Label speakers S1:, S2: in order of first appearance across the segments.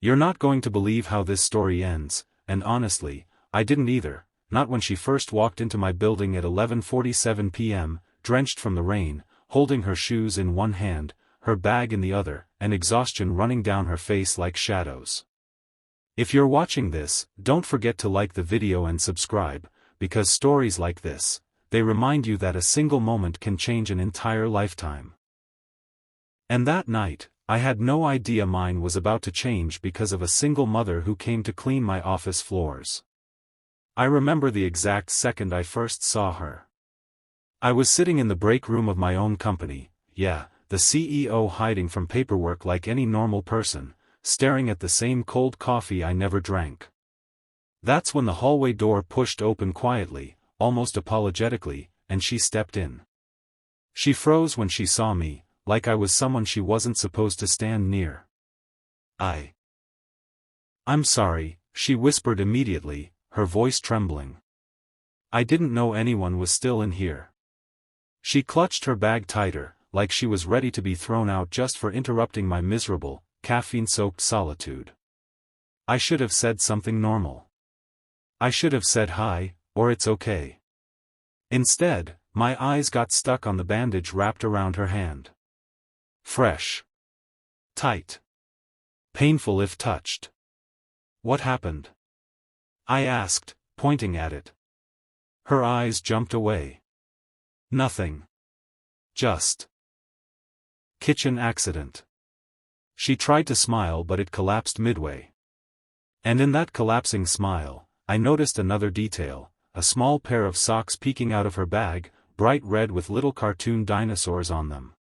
S1: You're not going to believe how this story ends, and honestly, I didn't either, not when she first walked into my building at 11:47 p.m., drenched from the rain, holding her shoes in one hand, her bag in the other, and exhaustion running down her face like shadows. If you're watching this, don't forget to like the video and subscribe, because stories like this, they remind you that a single moment can change an entire lifetime. And that night, I had no idea mine was about to change because of a single mother who came to clean my office floors. I remember the exact second I first saw her. I was sitting in the break room of my own company, yeah, the CEO hiding from paperwork like any normal person, staring at the same cold coffee I never drank. That's when the hallway door pushed open quietly, almost apologetically, and she stepped in. She froze when she saw me, like I was someone she wasn't supposed to stand near. I'm sorry, she whispered immediately, her voice trembling. I didn't know anyone was still in here. She clutched her bag tighter, like she was ready to be thrown out just for interrupting my miserable, caffeine-soaked solitude. I should have said something normal. I should have said hi, or it's okay. Instead, my eyes got stuck on the bandage wrapped around her hand. Fresh. Tight. Painful if touched. What happened? I asked, pointing at it. Her eyes jumped away. Nothing. Just. Kitchen accident. She tried to smile but it collapsed midway. And in that collapsing smile, I noticed another detail, a small pair of socks peeking out of her bag, bright red with little cartoon dinosaurs on them.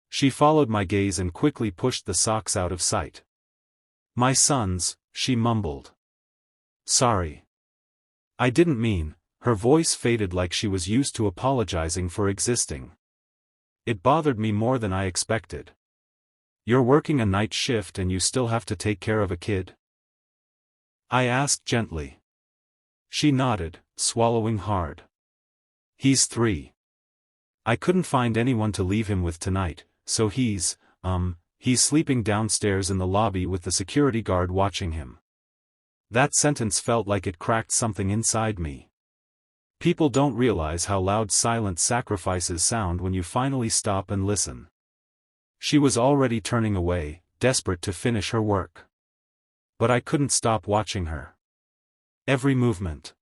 S1: She followed my gaze and quickly pushed the socks out of sight. My sons, she mumbled. Sorry. I didn't mean, her voice faded like she was used to apologizing for existing. It bothered me more than I expected. You're working a night shift and you still have to take care of a kid? I asked gently. She nodded, swallowing hard. He's 3. I couldn't find anyone to leave him with tonight, so he's sleeping downstairs in the lobby with the security guard watching him. That sentence felt like it cracked something inside me. People don't realize how loud silent sacrifices sound when you finally stop and listen. She was already turning away, desperate to finish her work. But I couldn't stop watching her. Every movement.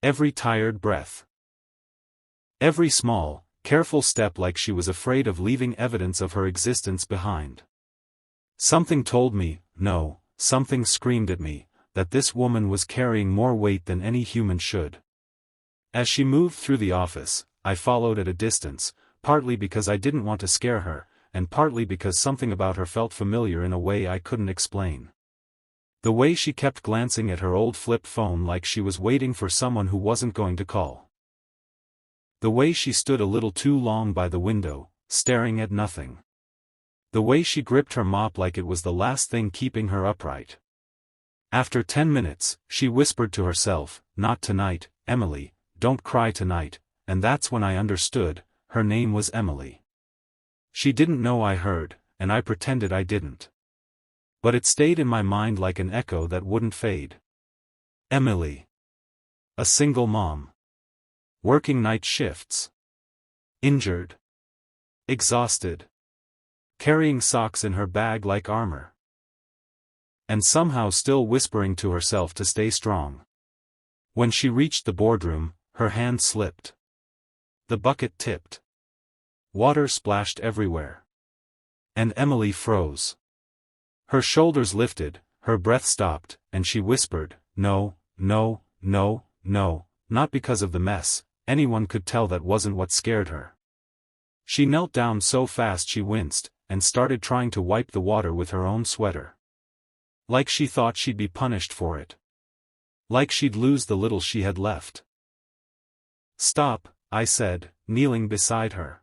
S1: Every tired breath. Every small, careful step like she was afraid of leaving evidence of her existence behind. Something told me, no, something screamed at me, that this woman was carrying more weight than any human should. As she moved through the office, I followed at a distance, partly because I didn't want to scare her, and partly because something about her felt familiar in a way I couldn't explain. The way she kept glancing at her old flip phone like she was waiting for someone who wasn't going to call. The way she stood a little too long by the window, staring at nothing. The way she gripped her mop like it was the last thing keeping her upright. After 10 minutes, she whispered to herself, "Not tonight, Emily, don't cry tonight," and that's when I understood, her name was Emily. She didn't know I heard, and I pretended I didn't. But it stayed in my mind like an echo that wouldn't fade. Emily. A single mom. Working night shifts. Injured. Exhausted. Carrying socks in her bag like armor. And somehow still whispering to herself to stay strong. When she reached the boardroom, her hand slipped. The bucket tipped. Water splashed everywhere. And Emily froze. Her shoulders lifted, her breath stopped, and she whispered, "No, no, no, no," not because of the mess, anyone could tell that wasn't what scared her. She knelt down so fast she winced, and started trying to wipe the water with her own sweater. Like she thought she'd be punished for it. Like she'd lose the little she had left. "Stop," I said, kneeling beside her.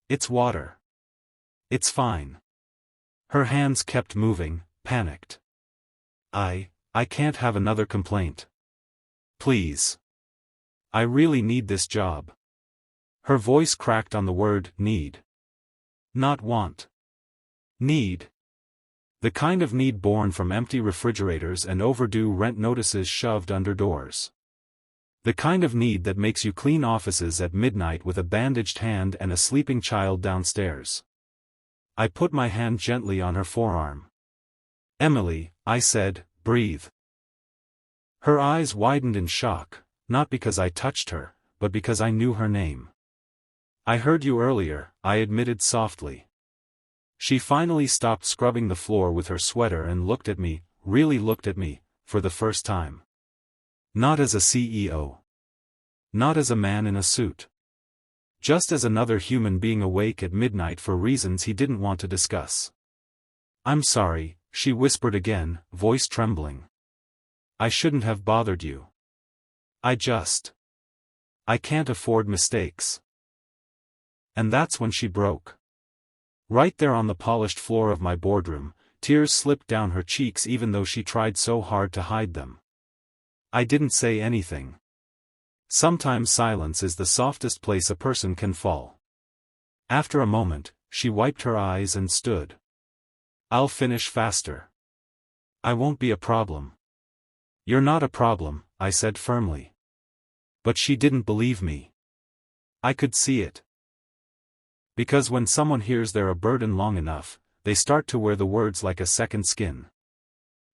S1: "It's water. It's fine." Her hands kept moving, panicked. I can't have another complaint. Please. I really need this job." Her voice cracked on the word need. Not want. Need. The kind of need born from empty refrigerators and overdue rent notices shoved under doors. The kind of need that makes you clean offices at midnight with a bandaged hand and a sleeping child downstairs. I put my hand gently on her forearm. "Emily," I said, "breathe." Her eyes widened in shock, not because I touched her, but because I knew her name. "I heard you earlier," I admitted softly. She finally stopped scrubbing the floor with her sweater and looked at me, really looked at me, for the first time. Not as a CEO. Not as a man in a suit. Just as another human being awake at midnight for reasons he didn't want to discuss. "I'm sorry," she whispered again, voice trembling. "I shouldn't have bothered you. I can't afford mistakes." And that's when she broke. Right there on the polished floor of my boardroom, tears slipped down her cheeks even though she tried so hard to hide them. I didn't say anything. Sometimes silence is the softest place a person can fall. After a moment, she wiped her eyes and stood. "I'll finish faster. I won't be a problem." "You're not a problem," I said firmly. But she didn't believe me. I could see it. Because when someone hears they're a burden long enough, they start to wear the words like a second skin.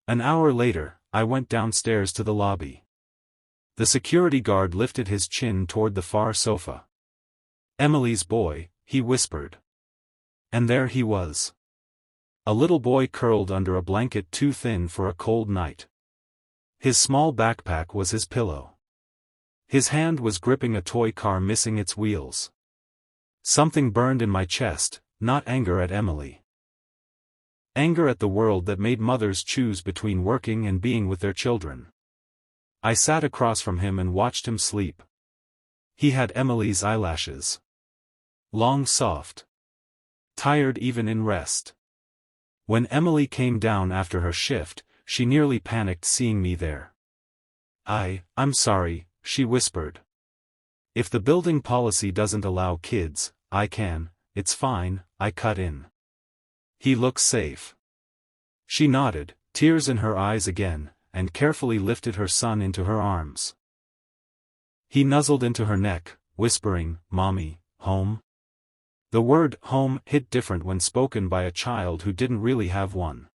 S1: An hour later, I went downstairs to the lobby. The security guard lifted his chin toward the far sofa. "Emily's boy," he whispered. And there he was. A little boy curled under a blanket too thin for a cold night. His small backpack was his pillow. His hand was gripping a toy car missing its wheels. Something burned in my chest, not anger at Emily. Anger at the world that made mothers choose between working and being with their children. I sat across from him and watched him sleep. He had Emily's eyelashes. Long, soft. Tired even in rest. When Emily came down after her shift, she nearly panicked seeing me there. I'm sorry," she whispered. "If the building policy doesn't allow kids, I can, it's fine," I cut in. "He looks safe." She nodded, tears in her eyes again, and carefully lifted her son into her arms. He nuzzled into her neck, whispering, "Mommy, home?" The word home hit different when spoken by a child who didn't really have one.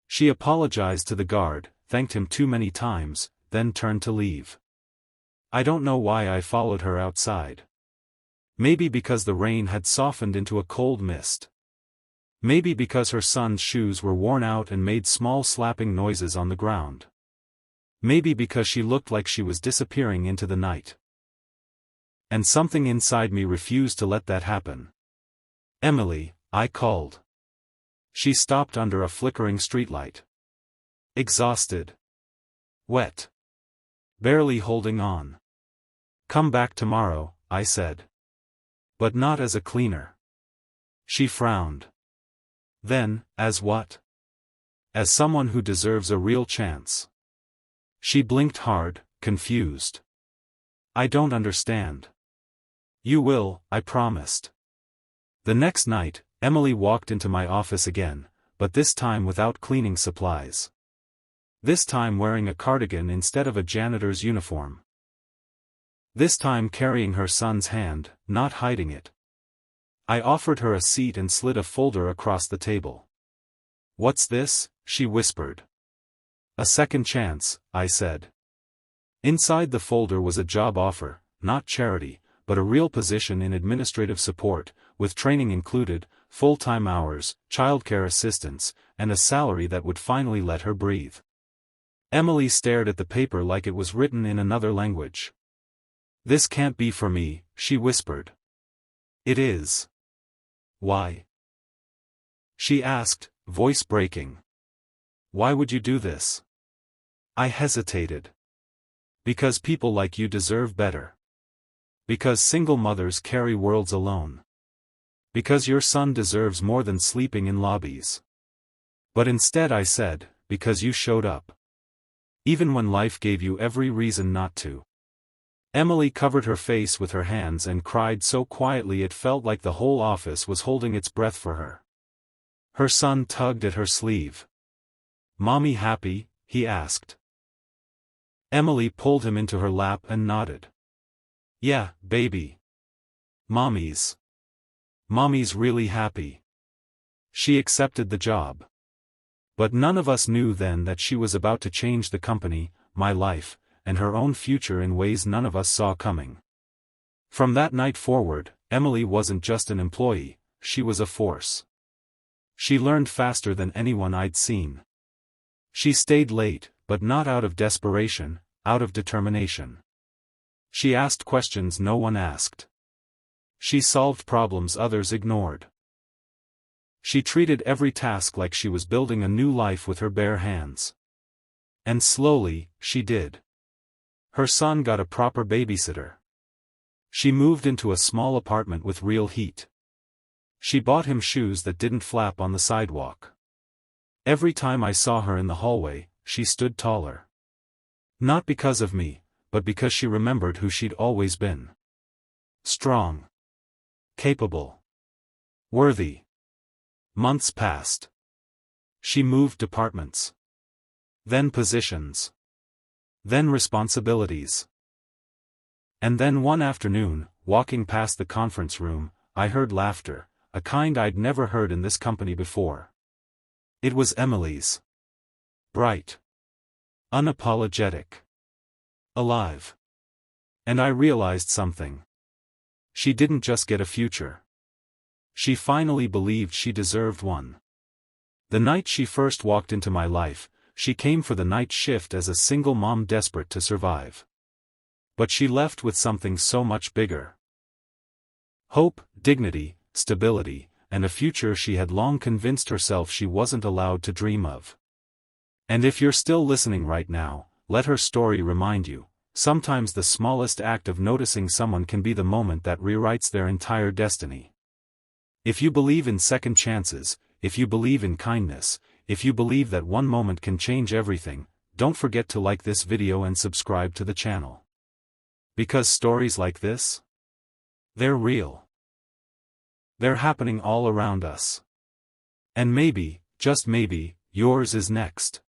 S1: She apologized to the guard, thanked him too many times, then turned to leave. I don't know why I followed her outside. Maybe because the rain had softened into a cold mist. Maybe because her son's shoes were worn out and made small slapping noises on the ground. Maybe because she looked like she was disappearing into the night. And something inside me refused to let that happen. "Emily," I called. She stopped under a flickering streetlight. Exhausted. Wet. Barely holding on. "Come back tomorrow," I said. "But not as a cleaner." She frowned. "Then, as what?" "As someone who deserves a real chance." She blinked hard, confused. "I don't understand." "You will," I promised. The next night, Emily walked into my office again, but this time without cleaning supplies. This time wearing a cardigan instead of a janitor's uniform. This time carrying her son's hand, not hiding it. I offered her a seat and slid a folder across the table. "What's this?" she whispered. "A second chance," I said. Inside the folder was a job offer, not charity, but a real position in administrative support, with training included, full-time hours, childcare assistance, and a salary that would finally let her breathe. Emily stared at the paper like it was written in another language. "This can't be for me," she whispered. "It is." "Why?" she asked, voice breaking. "Why would you do this?" I hesitated. "Because people like you deserve better. Because single mothers carry worlds alone. Because your son deserves more than sleeping in lobbies." But instead I said, "Because you showed up. Even when life gave you every reason not to." Emily covered her face with her hands and cried so quietly it felt like the whole office was holding its breath for her. Her son tugged at her sleeve. "Mommy happy?" he asked. Emily pulled him into her lap and nodded. "Yeah, baby. Mommy's really happy." She accepted the job. But none of us knew then that she was about to change the company, my life, and her own future in ways none of us saw coming. From that night forward, Emily wasn't just an employee, she was a force. She learned faster than anyone I'd seen. She stayed late, but not out of desperation, out of determination. She asked questions no one asked. She solved problems others ignored. She treated every task like she was building a new life with her bare hands. And slowly, she did. Her son got a proper babysitter. She moved into a small apartment with real heat. She bought him shoes that didn't flap on the sidewalk. Every time I saw her in the hallway, she stood taller. Not because of me, but because she remembered who she'd always been. Strong. Capable. Worthy. Months passed. She moved departments. Then positions. Then responsibilities. And then one afternoon, walking past the conference room, I heard laughter, a kind I'd never heard in this company before. It was Emily's. Bright. Unapologetic. Alive. And I realized something. She didn't just get a future. She finally believed she deserved one. The night she first walked into my life, she came for the night shift as a single mom desperate to survive. But she left with something so much bigger. Hope, dignity, stability, and a future she had long convinced herself she wasn't allowed to dream of. And if you're still listening right now, let her story remind you, sometimes the smallest act of noticing someone can be the moment that rewrites their entire destiny. If you believe in second chances, if you believe in kindness, if you believe that one moment can change everything, don't forget to like this video and subscribe to the channel. Because stories like this, they're real. They're happening all around us. And maybe, just maybe, yours is next.